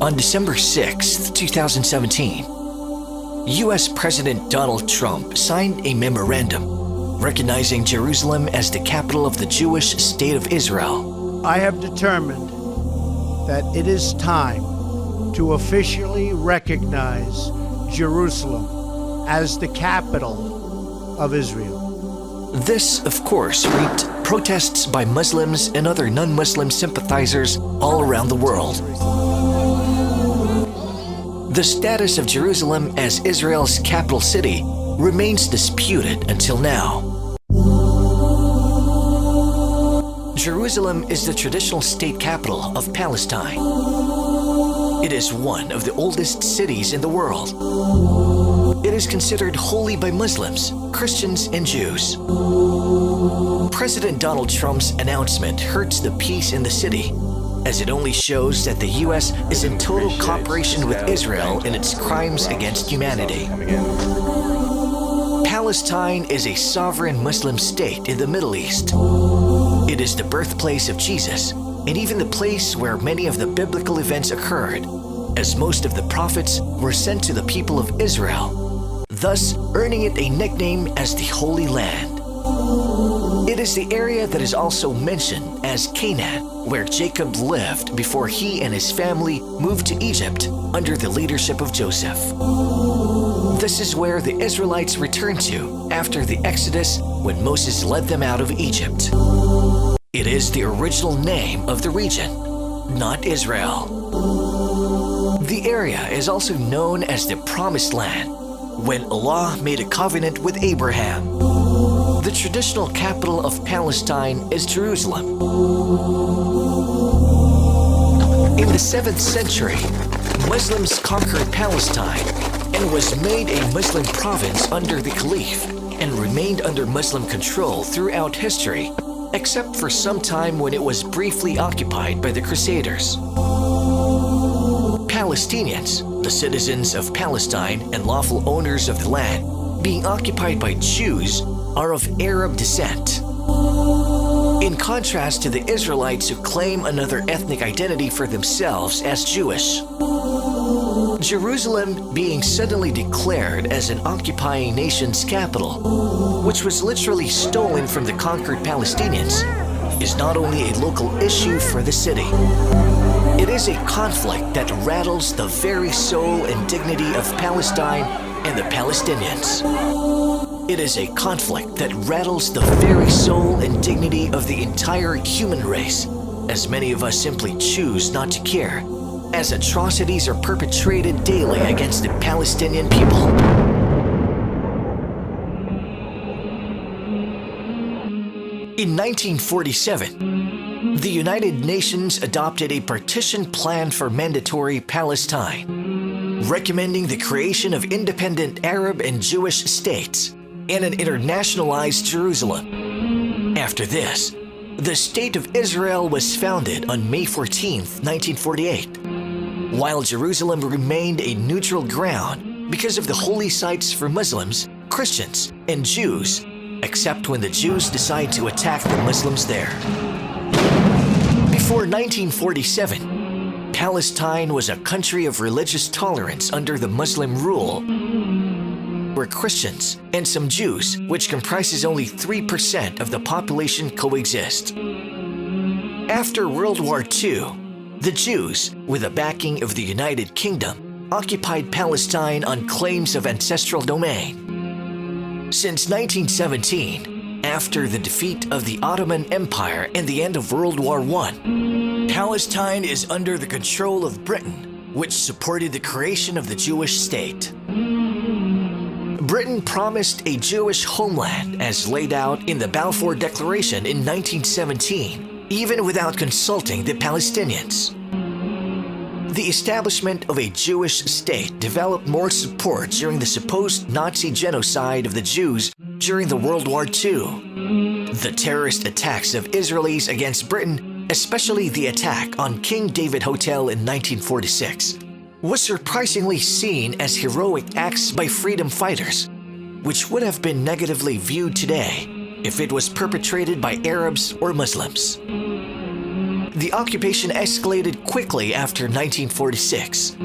On December 6, 2017, U.S. President Donald Trump signed a memorandum recognizing Jerusalem as the capital of the Jewish state of Israel. I have determined that it is time to officially recognize Jerusalem as the capital of Israel. This, of course, reaped protests by Muslims and other non-Muslim sympathizers all around the world. The status of Jerusalem as Israel's capital city remains disputed until now. Jerusalem is the traditional state capital of Palestine. It is one of the oldest cities in the world. It is considered holy by Muslims, Christians, and Jews. President Donald Trump's announcement hurts the peace in the city, as it only shows that the U.S. is in total cooperation with Israel in its crimes against humanity. Palestine is a sovereign Muslim state in the Middle East. It is the birthplace of Jesus, and even the place where many of the biblical events occurred, as most of the prophets were sent to the people of Israel, thus earning it a nickname as the Holy Land. It is the area that is also mentioned as Canaan, where Jacob lived before he and his family moved to Egypt under the leadership of Joseph. This is where the Israelites returned to after the Exodus when Moses led them out of Egypt. It is the original name of the region, not Israel. The area is also known as the Promised Land, when Allah made a covenant with Abraham. The traditional capital of Palestine is Jerusalem. In the 7th century, Muslims conquered Palestine and was made a Muslim province under the Caliph and remained under Muslim control throughout history, except for some time when it was briefly occupied by the Crusaders. Palestinians, the citizens of Palestine and lawful owners of the land, being occupied by Jews, are of Arab descent. In contrast to the Israelites who claim another ethnic identity for themselves as Jewish. Jerusalem being suddenly declared as an occupying nation's capital, which was literally stolen from the conquered Palestinians, is not only a local issue for the city. It is a conflict that rattles the very soul and dignity of Palestine and the Palestinians. It is a conflict that rattles the very soul and dignity of the entire human race, as many of us simply choose not to care, as atrocities are perpetrated daily against the Palestinian people. In 1947, the United Nations adopted a partition plan for mandatory Palestine, recommending the creation of independent Arab and Jewish states and an internationalized Jerusalem. After this, the State of Israel was founded on May 14, 1948, while Jerusalem remained a neutral ground because of the holy sites for Muslims, Christians, and Jews, except when the Jews decide to attack the Muslims there. Before 1947, Palestine was a country of religious tolerance under the Muslim rule, where Christians and some Jews, which comprises only 3% of the population, coexist. After World War II, the Jews, with the backing of the United Kingdom, occupied Palestine on claims of ancestral domain. Since 1917, after the defeat of the Ottoman Empire and the end of World War I, Palestine is under the control of Britain, which supported the creation of the Jewish state. Britain promised a Jewish homeland as laid out in the Balfour Declaration in 1917, even without consulting the Palestinians. The establishment of a Jewish state developed more support during the supposed Nazi genocide of the Jews during the World War II. The terrorist attacks of Israelis against Britain, especially the attack on King David Hotel in 1946, was surprisingly seen as heroic acts by freedom fighters, which would have been negatively viewed today if it was perpetrated by Arabs or Muslims. The occupation escalated quickly after 1946,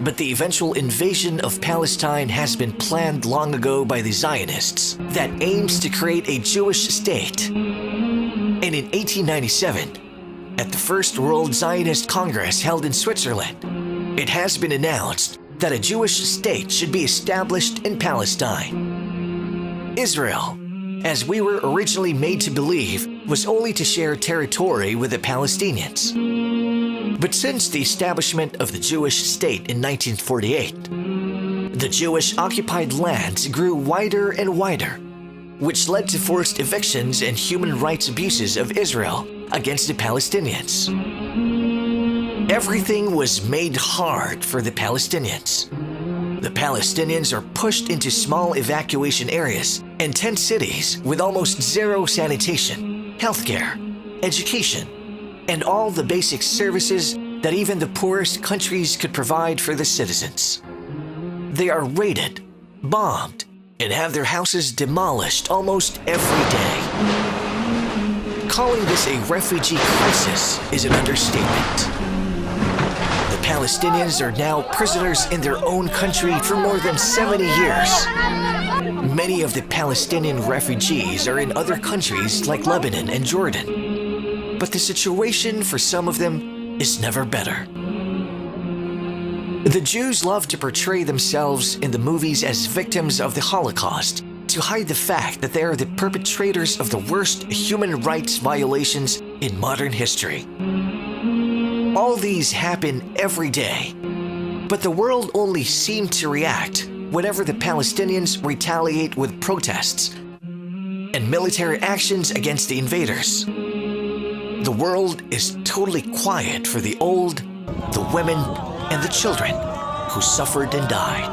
but the eventual invasion of Palestine has been planned long ago by the Zionists that aims to create a Jewish state. And in 1897, at the First World Zionist Congress held in Switzerland, it has been announced that a Jewish state should be established in Palestine. Israel, as we were originally made to believe, was only to share territory with the Palestinians. But since the establishment of the Jewish state in 1948, the Jewish occupied lands grew wider and wider, which led to forced evictions and human rights abuses of Israel against the Palestinians. Everything was made hard for the Palestinians. The Palestinians are pushed into small evacuation areas and tent cities with almost zero sanitation, healthcare, education, and all the basic services that even the poorest countries could provide for the citizens. They are raided, bombed, and have their houses demolished almost every day. Calling this a refugee crisis is an understatement. The Palestinians are now prisoners in their own country for more than 70 years. Many of the Palestinian refugees are in other countries like Lebanon and Jordan, but the situation for some of them is never better. The Jews love to portray themselves in the movies as victims of the Holocaust to hide the fact that they are the perpetrators of the worst human rights violations in modern history. All these happen every day, but the world only seems to react whenever the Palestinians retaliate with protests and military actions against the invaders. The world is totally quiet for the old, the women, and the children who suffered and died.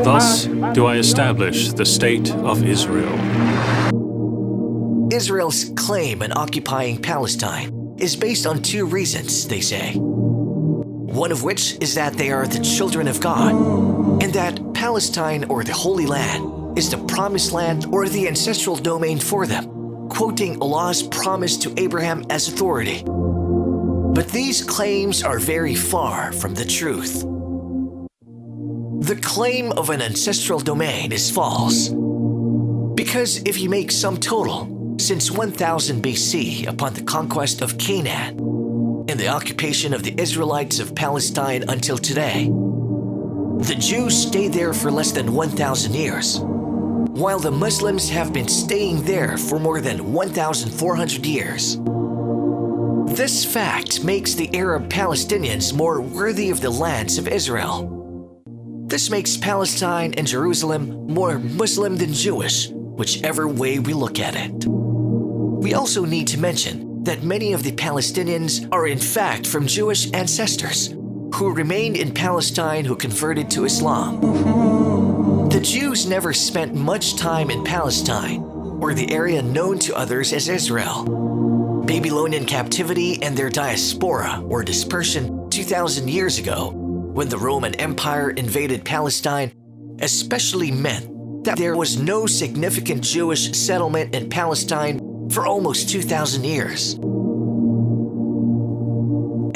Thus do I establish the state of Israel. Israel's claim on occupying Palestine is based on two reasons, they say. One of which is that they are the children of God, and that Palestine, or the Holy Land, is the promised land or the ancestral domain for them, quoting Allah's promise to Abraham as authority. But these claims are very far from the truth. The claim of an ancestral domain is false, because if you make sum total, since 1000 BC upon the conquest of Canaan and the occupation of the Israelites of Palestine until today, the Jews stayed there for less than 1,000 years, while the Muslims have been staying there for more than 1,400 years. This fact makes the Arab Palestinians more worthy of the lands of Israel. This makes Palestine and Jerusalem more Muslim than Jewish, whichever way we look at it. We also need to mention that many of the Palestinians are in fact from Jewish ancestors who remained in Palestine who converted to Islam. The Jews never spent much time in Palestine, or the area known to others as Israel. Babylonian captivity and their diaspora or dispersion 2,000 years ago, when the Roman Empire invaded Palestine, especially meant that there was no significant Jewish settlement in Palestine for almost 2,000 years.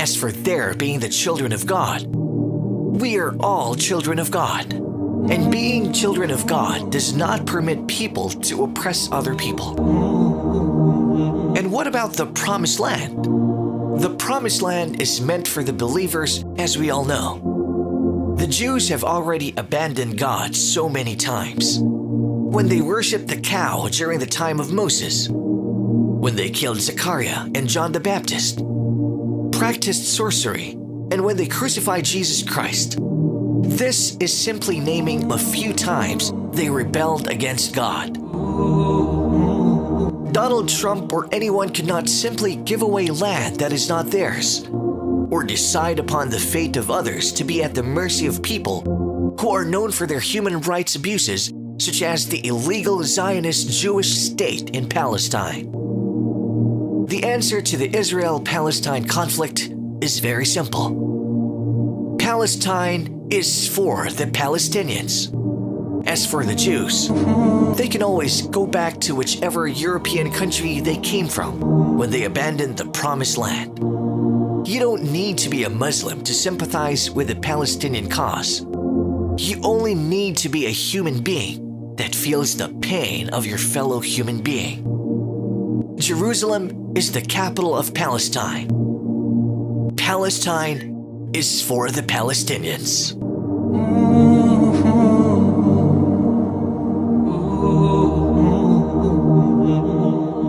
As for their being the children of God, we are all children of God. And being children of God does not permit people to oppress other people. And what about the Promised Land? The Promised Land is meant for the believers, as we all know. The Jews have already abandoned God so many times. When they worshipped the cow during the time of Moses, when they killed Zechariah and John the Baptist, practiced sorcery, and when they crucified Jesus Christ. This is simply naming a few times they rebelled against God. Donald Trump or anyone cannot simply give away land that is not theirs, or decide upon the fate of others to be at the mercy of people who are known for their human rights abuses, such as the illegal Zionist Jewish state in Palestine. The answer to the Israel-Palestine conflict is very simple. Palestine is for the Palestinians. As for the Jews, they can always go back to whichever European country they came from when they abandoned the Promised Land. You don't need to be a Muslim to sympathize with the Palestinian cause. You only need to be a human being that feels the pain of your fellow human being. Jerusalem is the capital of Palestine. Palestine is for the Palestinians.